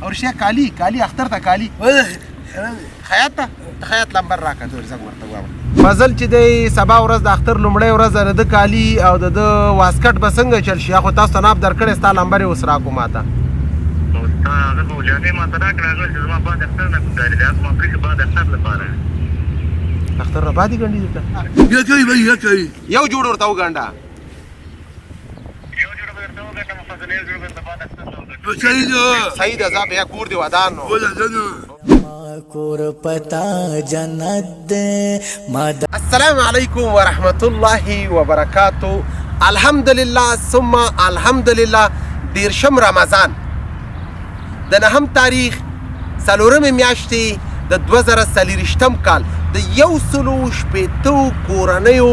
او رښتیا کالي اختر ته کالي خیاط ته د خیاط نمبر راکړه زه زنګ ورته ووایم فضل چې دی سبا ورځ د اختر لومړۍ ورځ د ده کالي او د ده واسکټ به څنګه چل شي خو تاسو ته ناب درکړی ستا نمبر یې اوس راکړو ما ته هغه خو جامې ما ته راکړه هغه چې زما بعد اختر نه ګنډلې دی هغه ما پرېښې بعد اختر لپاره اختر نه بعد یې ګنډي درته یو جوړ ورته وګنډه صحیح ده ځه بیا کور دې ودان نو کور پتا جنت دې السلام علیکم ورحمت الله وبرکاتو الحمدلله ثم الحمدلله دیرشم رمضان د نهم تاریخ څلورمې میاشتې د 2023 کال د 160 کورنیو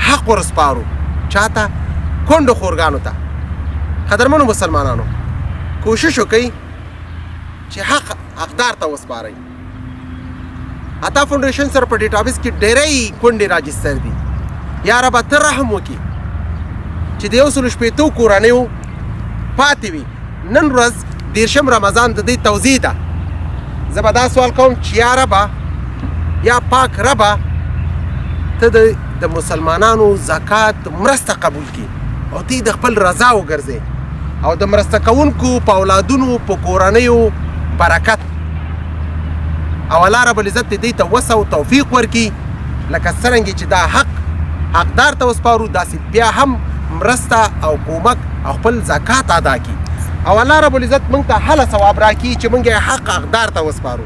حق ورسپارو چاته کونډو خورګانو ته قدرمنو مسلمانانو کوشش وکئ چې حقدار ته وسپارئ عطا فاونډیشن سره په ډیټابیس کې ډېری کونډې راجستر دي یا ربه ته رحم وکړي چې د 160 کورنیو پاتې وي نن ورځ 10 رمضان د دې توضیح ده زه به دا سوال کوم چې یا ربه یا پاک ربه ته د مسلمانانو زکات مرسته قبول کړي او ته د خپل رضا وګرځې او د مرسته کوونکو په اولادونو په کورنیو برکت او الله رب العزت دې ته وسه او توفیق ورکړي لکه څرنګه چې دا حقدار ته وسپارو داسې بیا هم مرسته او کومک او خپل زکات ادا کړي او الله رب العزت موږ ته هله ثواب راکړي چې موږ یې حقدار ته وسپارو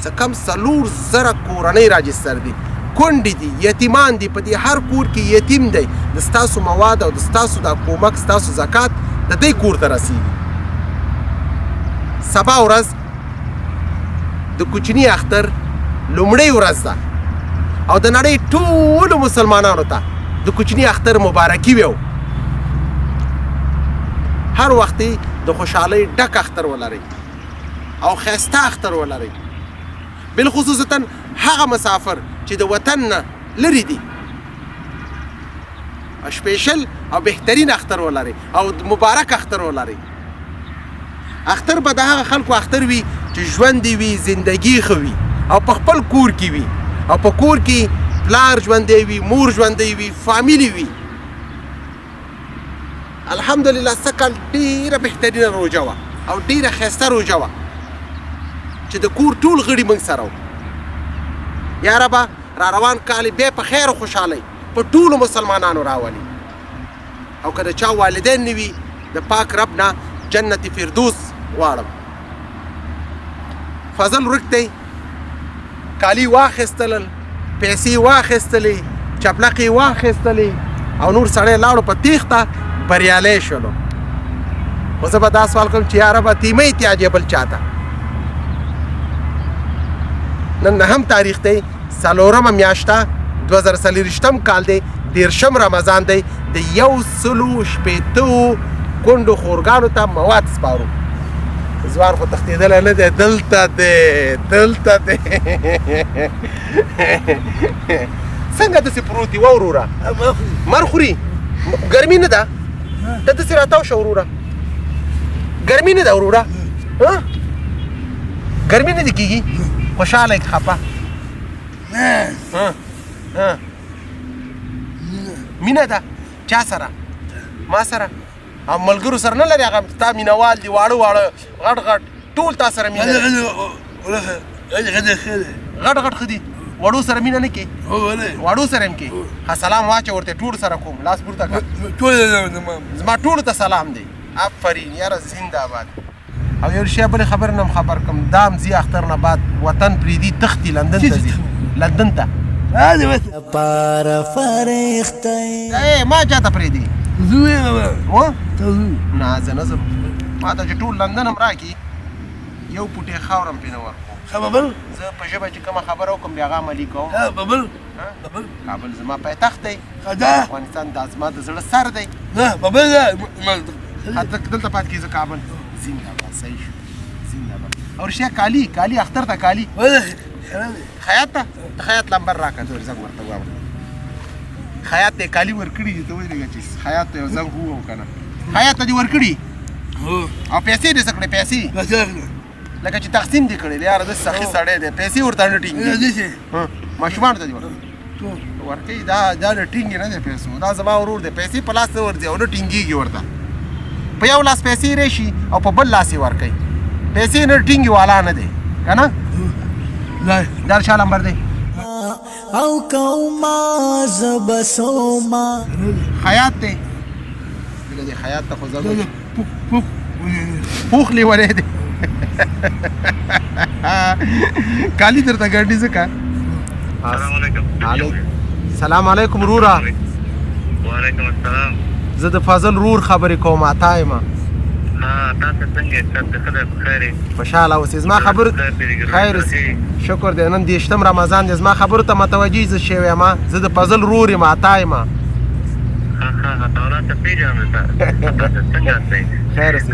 څه کم 4,000 کورنۍ راجستر دي کونډې دي یتیمان دي په دې هر کور کې یتیم دی د ستاسو مواد او د ستاسو دا کومک ستاسو زکات د دې کور ته رسیږي سبا ورځ د کوچني اختر لومړۍ ورځ ده او د نړۍ ټولو مسلمانانو ته د کوچني اختر مبارکي ویو هر وخت د خوشحالۍ ډک اختر ولرئ او ښایسته اختر ولرئ بالخصوصا هغه مسافر چې د وطن نه لرې دي سپیشل او بهترین اختر ولرئ او مبارک اختر ولرئ اختر به د هغه خلکو اختر وي چې ژوند وي زندگی ښه وي او په خپل کور کې وي او په کور کې پلار ژوندی وي مور ژوندی وي فامیلی وي الحمدلله سکل ډیره بهترینه روژه وه او ډیره ښایسته روژه وه چې د کور ټول غړي موږ سره وو یا ربه را روان کال بیا په خیر او خوشحالۍ په ټولو مسلمانانو راولي او که د چا والدین نه وي د پاک رب نه جنت فردوس غواړم فضل ورک دی کالي واخیستلل پیسې واخیستلې چپلقې واخیستلې او نور سړی لاړو په تیښته بریالی شولو خو زه به دا سوال کوم چې یا ربه تیمه احتیاج بل چاته نن نهم تاریخ دی څلورمه میاشته 2023 کال دی 10 رمضان دی د 160 کونډو خورګانو ته مواد سپارو ځوان خو تښتېدلی نه دی دلته دی څنګه داسې پروت دي وروره مر خوري ګرمي نه ده ته داسې راتاو شه وروره ګرمي نه ده وروره ګرمي نه دي کېږي خوشحاله یې خفه مینه ده چا سره ما سره او ملګرو سره نه لري هغه ستا مینهوال دي واړه غټ ټول تا سره مینه غټ ښه دي وړو سره مینه نه کوي وړو سره هم کوي ښه سلام واچه ورته ټول سره کوم لاس پورته کړه زما ټولو ته سلام دی آفرین یاره زنده باد او یو شی بلې خبر نه خبر کوم دام زی اختر نه بعد وطن پریدي تختی لندن ته ځي لندن ته پار فرښتې ما چاته پریدي زوی نه زه نه ځم ما ته چې ټول لندن هم راکړي یو پوټې خاور هم پرې نه ورکوم زه په ژبه چې کومه خبره وکړم بیا هغه عملي کوم کابل زما پایتخت دی افغانستان دا زما د زړه سر دی دلته پاتې کېږي کابل زنده باد صحیح شو زنده باد او رښتیا کالي اختر ته کالي خیاط ته د خیاط نمبر راکړه زه زنګ ورته ووایم خیاط ته کالي ورکړي ته وایي چې خیاط ته یو زنګ ووهم که نه خیاط ته دې ورکړي او پیسې دې څه کړې پیسې لکه چې تقسیم دې کړې یاره د سخي سړی دی پیسې ورته نه ټینګي ماشومانو ته دې ورکوي دا د ټینګې نه دی پیسو دا زما ورور دی پیسې په لاس نه ورځي او نه ټینګېږي ورته په یو لاس پیسې راشي او په بل لاس یې ورکوي پیسې نه ټینګي والا نه دی که نه دا شا نمبر دی او کوما زبسوما خیاط دی دې خیاط ته خو زه پوخ لیونی دی کالي درته ګڼډي ځکه سلام علیکم رورا وعلیکم السلام زه د فضل رور خبرې کوم عطا یم تاسو څنګه تاسو خدای په خیر خوشاله اوسې زما خبرو خیر شکر دی نن 20 رمضان دی زما خبرو ته متوجه زه شوی یم زه د فضل رور یم عطا یم خیر اوسې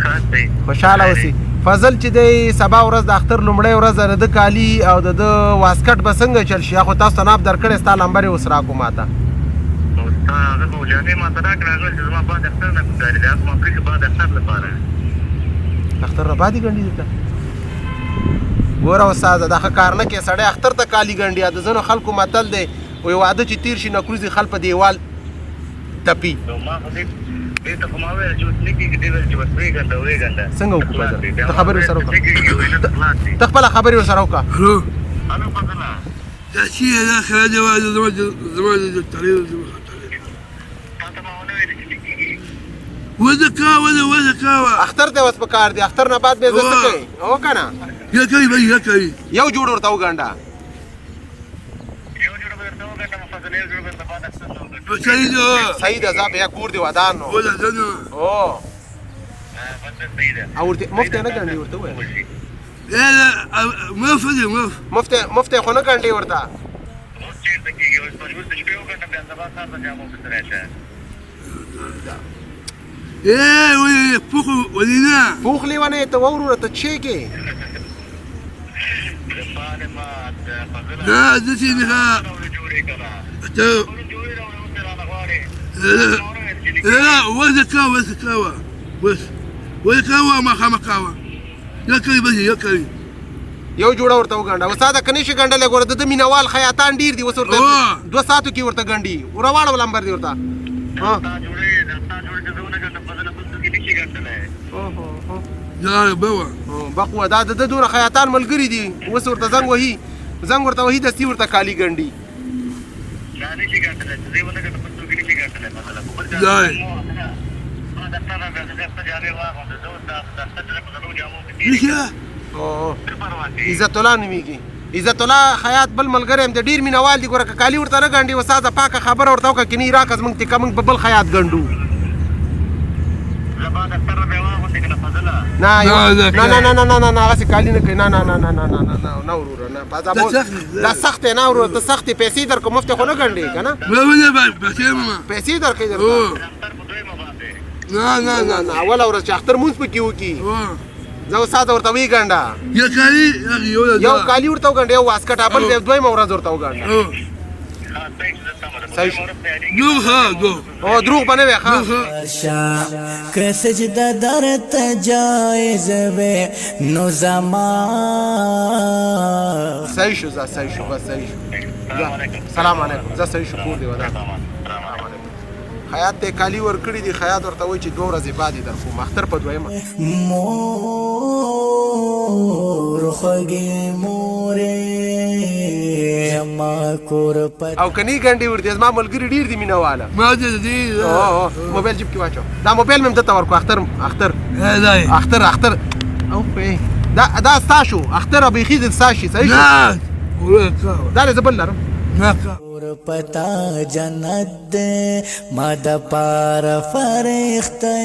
خوشاله اوسې فضل چې دی سبا ورځ د اختر لومړۍ ورځ د ده کالي او د ده واسکټ به څنګه چل شي خو تاسو ته ناپ درکړی ستا لمبر یې اوس راکړو ما ته اختر نه بعد یې ګنډي درته ګوره استاده دا ښه کار نه کوې سړی اختر ته کالي ګنډي د ځینو خلکو متل دی وایي واده چې تېر شي نکروزي خل په دیوال تپي څنګه وکړو فضل ته خبرې ورسره وکړه ته خپله خبرې ورسره وکړه اختر دی اوس په کار دی اختر نه بعد بیا زه څه کوې هو که نه یو جوړ ورته وګنډه صحیح ده ځه بیا کور دی ودان نو او مفتې نه ګنډې ورته ووایه مفتې خو نه ګنډې ورته پوخ لیونی ته ووروره ته څه کې یو جوړه ورته وګنډه استاده که نشي ګنډلی ګوره د ده مینهوال خیاطان ډېر دي اوس ورته 2 ساعتو کې ورته ګنډي ورواړو لمبر دی ورته بقوه دا د ده دونه خیاطان ملګري دي اوس ورته زنګ ورته وهي دستي ورته کالي ګنډي عزت الله نومیږي عزت الله خیاط بل ملګری هم د ډېر مینهوال دي ګوره که کالي ورته نه ګنډي استاده پاکه خبره ورته وکړه که نه راکړه زموږ تکه موږ به بل خیاط ګنډو نه هغسې کالي نه کوي نه وروره نه دا سخت دی نه وروره ته سختې پیسې درکړو مفتې خو نه ګنډې که نه پیسې درکوي درته نه اوله ورځ چې اختر مونځ پکې وکړي زه استاده ورته ویې ګنډه یو کالي ورته وګنډه یو واسکټ بل دویمه ورځ ورته وګنډه دروغ به نه وي ښه که سجده درته جایز وي نو زما صحیح شو ځه صحیح شو بس صحیح شو سلام علیکم ځه صحیح شو کور دی ودان خیاط ته کالي ورکړي دي خیاط ورته وایي چې 2 ورځې بعد یې درکوم اختر په دویمه مور خوږې مورې ما کور او که نه ګنډې ورته زما ملګري ډېر دي مینهواله موبایل جیب کې واچو دا موبایل مې هم دته ورکړو اختر دا ستا شو اختر بیخي د ستا شي صحیح شو دا زه بل لرم پتا جنت دے مد پار فرختے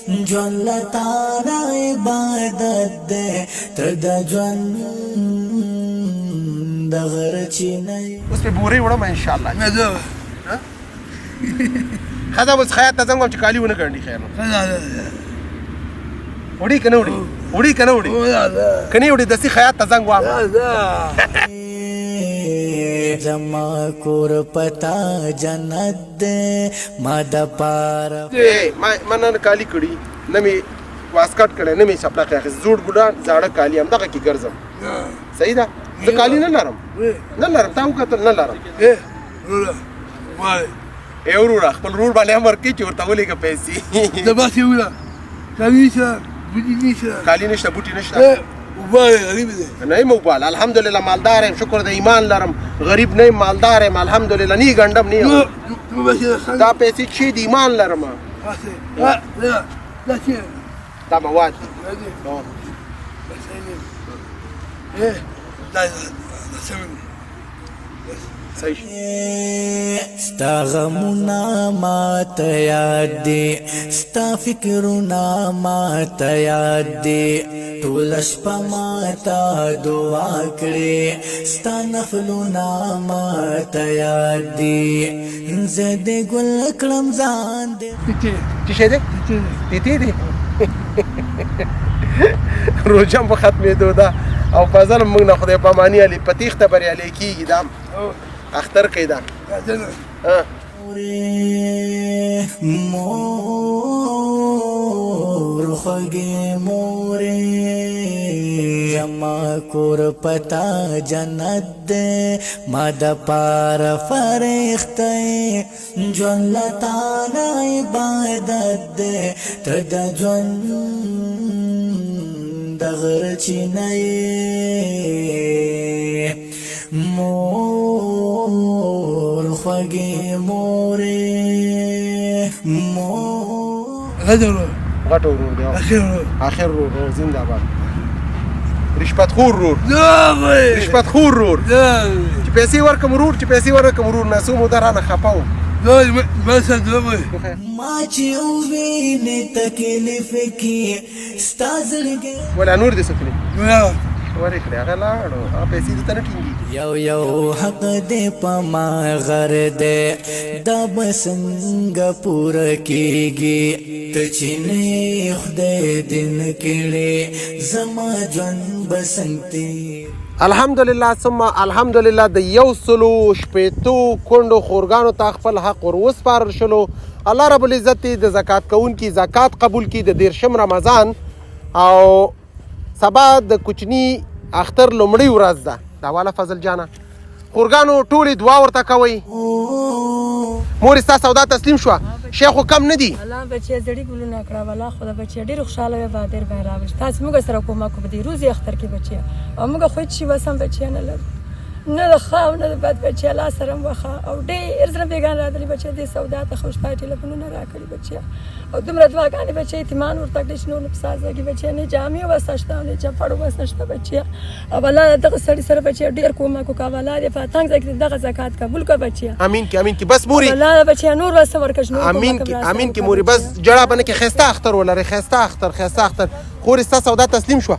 جون لتارا عبادت دے ترد جون دغر چینای اوس په بورې وړم ان شاء الله خدا بس خیاط ته څنګه چې کالي ونه ګنډي خیر وړي کنه وړي کنه وړي دسي خیاط ته څنګه وام زما کور پتا جنت دے ما د پار ما نن کالی کړي نه می واسکټ کړی نه مې چپلکې اخیست زوړ ګلان زاړه کالي همدغه کې ګرځم صحیح ده زه کالي نه لرم تا وکتل نه لرم ای وروره خپل ورور باندې هم ورکړي چې ورته ولېږه پیسې کالي نشته بوټي نشته نه یم وبال الحمدلله مالدار یم شکر د ایمان لرم غریب نه یم مالدار یم الحمدلله نه ګنډم نه دا پیسې چې د ایمان لرم دا مواد دي ستا غمونا ماته یاد دی ستا فکرونه ماته یاد دی ټوله شپه ماته دعا کړې ستا نفلونه ماته یاد دی زه دې ګل کړم ځان دې څه شی دی تیتی دی روژه په ختمېدو ده او فضل موږ نه خدای پاماني علي په تیښته بریالی کېږي دا اختر کوي دا مور خوږې مورې زما کور پتا جنت دی ما د پاره فرښته ژوند له تا نه عبادت دی ته د ژوند د غرچینه مور خوږې مورې غټ ورور دی اخر ورور زنده باد رشوت خور ورور رشوت خور ورور چې پیسې ورکړم ورور چې پیسې ورکړم ورور ناسو مو درانه خفه وم ما چې ووینې تکلیف کې ستا زړګی ولا نور دې څه کړي ورې کړې هغه لاړو هغه پیسې دې ته نه ټینګېږي یو حق دې په ما غر دې دا به څنګه پوره کېږي ته چې نه خدای دې نه کړې زما ژوند به څنګه الحمدلله ثم الحمدلله د 160 کونډو خورګانو ته خپل حق ور وسپارل شلو الله رب العزت د زکات کوونکي زکات قبول کړي د 13 رمضان او سبا د کوچني اختر لومړی ورځ ده دا والا فضل جانا خورګانو ټولې دعا ورته کوئ مور ستا سودا تسلیم شوه شیخ خو کم نه دي الله بچی زړی ګلونه کړه والا خدا بچی ډېر خوشاله وي بادر به راوښ تاسو موږ سره کومه کو بدی روزي اختر کې بچی او موږ خو هیڅ وسم بچی نه لرو نه د خاو نه د بد بچی الله سره مخه او ډېر زړه بیگان راځي بچی دې سودا ته خوش پای ټلیفونونه راکړي بچی او دومره دعاګانې بچی اعتماد ورته کړی شنو په سازګي بچی نه جامې وسشته نه چپړو وسشته بچی او الله دغه سړي سره بچی ډېر کومه کو کاواله دې فاتنګ دغه زکات قبول کړ بچی امين کی بس موري الله بچی نور وسه ورکښ نو امين کی موري بس جړه باندې کې خسته اختر ولري خسته اختر خور ستا سودا تسلیم شو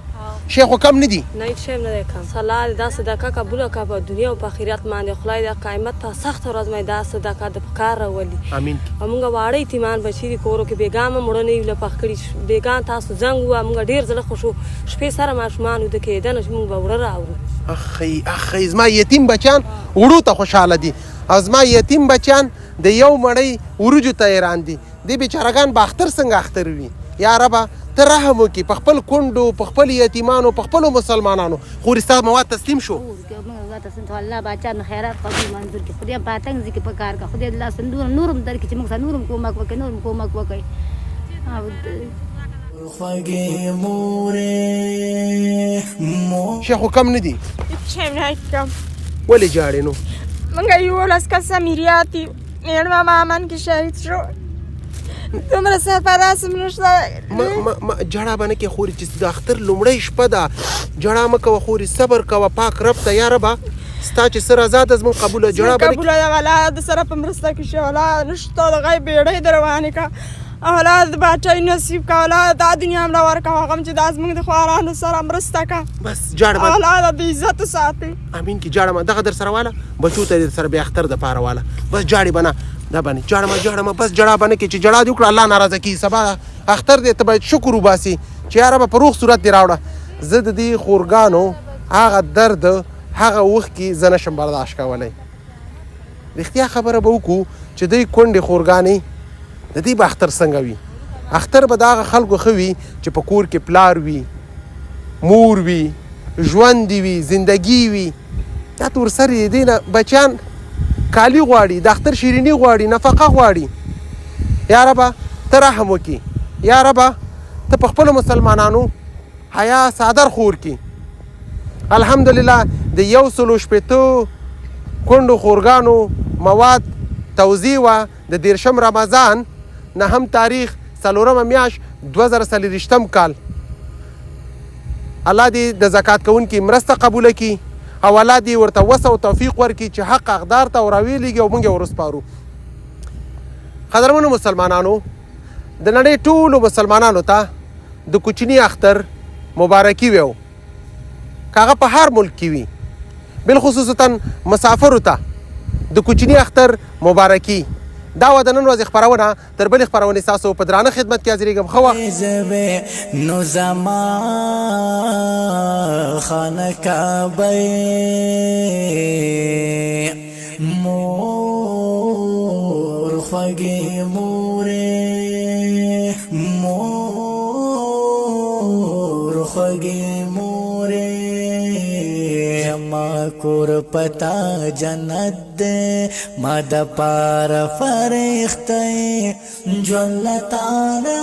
شیخ کم نه دي نه هیڅ شی نه کم صلاح دا صدقه قبول کا په دنیا او په آخرت باندې خدای د قیامت ته سخت ورځ مې دا صدقه د پکار راولي امين موږ واړی ایمان بچی دي کورو کې بیګام مړ نه ویل پخکړي بیګان تاسو زنګ و موږ ډیر زړه خوشو شپې سره ماشومان د کېدنه موږ وړه راوړو اخی زما یتیم بچان وړو ته خوشاله دي از ما یتیم بچان د یو مړی ورجو ته ایران دي دی بیچارهګان با اختر څنګه اختر وي یا ربا ته رحم وکړي په خپل کونډو په خپل یتیمانو په خپلو مسلمانانو خو ستا مواد تسلیم شو الله باچا نه خیرات قبول منظور کړي خدای پاتنګ ذکر په کار کا خدای الله سندور نورم درکې چې موږ نورم کومک وکړي نورم کومک وکړي خوږې مورې شیخ کم نه دي هیڅ نه کم ولې جاړې نو موږ یو لاس کسه میریاتي میرما مامان کې شهید شو دومره سرپرست مرشته جړه باندې کې خوري چې د اختر لومړی شپه ده جړه مه کوه خوري صبر کوه پاک رب ته یا ربه ستا چې سر آزاد زموږ قبوله جړه باندې قبوله ده والا د سره په مرسته کې شو والا نشته د غیب بیړۍ در روانې کا اولاد باچای نصیب کا اولاد د دنیا ملا ورکا غم چې د ازمن د خوارانو سره مرسته کا بس جړه باندې اولاد د عزت ساتي امين کی جړه ما دغه در سره والا بچو ته در سره به اختر د پاره والا بس جړه بنا دا باندې جړه ما بس جړه باندې کې چې جړه دی کړه الله ناراضه کی سبا اختر دې ته باید شکر وباسي چې یا رب په روغ صورت دی راوړه زه د دې خورګانو هغه درد هغه وخت کې زه نشم برداشت کولی رښتیا خبره به وکړو چې دوی کونډې خورګانې د دې به اختر څنګه وي اختر به د هغه خلکو ښه وي چې په کور کې پلار وي، مور وي، ژوند وي، زندګي وي. دا ته ورسره یې دی نه بچیان کالي غواړي، د اختر شیریني غواړي، نفقه غواړي. یا ربه ته رحم وکړي، یا ربه ته په خپلو مسلمانانو حیا صادر خور کړي. الحمدلله د 160 کونډو خورګانو مواد توزیع وه د 13 رمضان 9 تاریخ 4 میاشت 2024 کال. الله دې د زکات کوونکي مرسته قبوله کړي او الله دې ورته وسه او توفیق ورکړي چې حق حقدار ته وراویلېږي او موږ یې ورسپارو. قدرمنو مسلمانانو، د نړۍ ټولو مسلمانانو ته د کوچني اختر مبارکي ویو، که هغه په هر ملک کې وي، بالخصوصتا مسافرو ته د کوچني اختر مبارکي. دا و د نن ورځې خپرونه تر بلې خپرونې ستاسو په درانه خدمت کې حاضرېږم. ښه وخت. نو زما خانقاه مور خوږې مورې، مور خوږې مورې، ما کور پتا جنت دے، ما د پار فرښتې ژوند لتا نه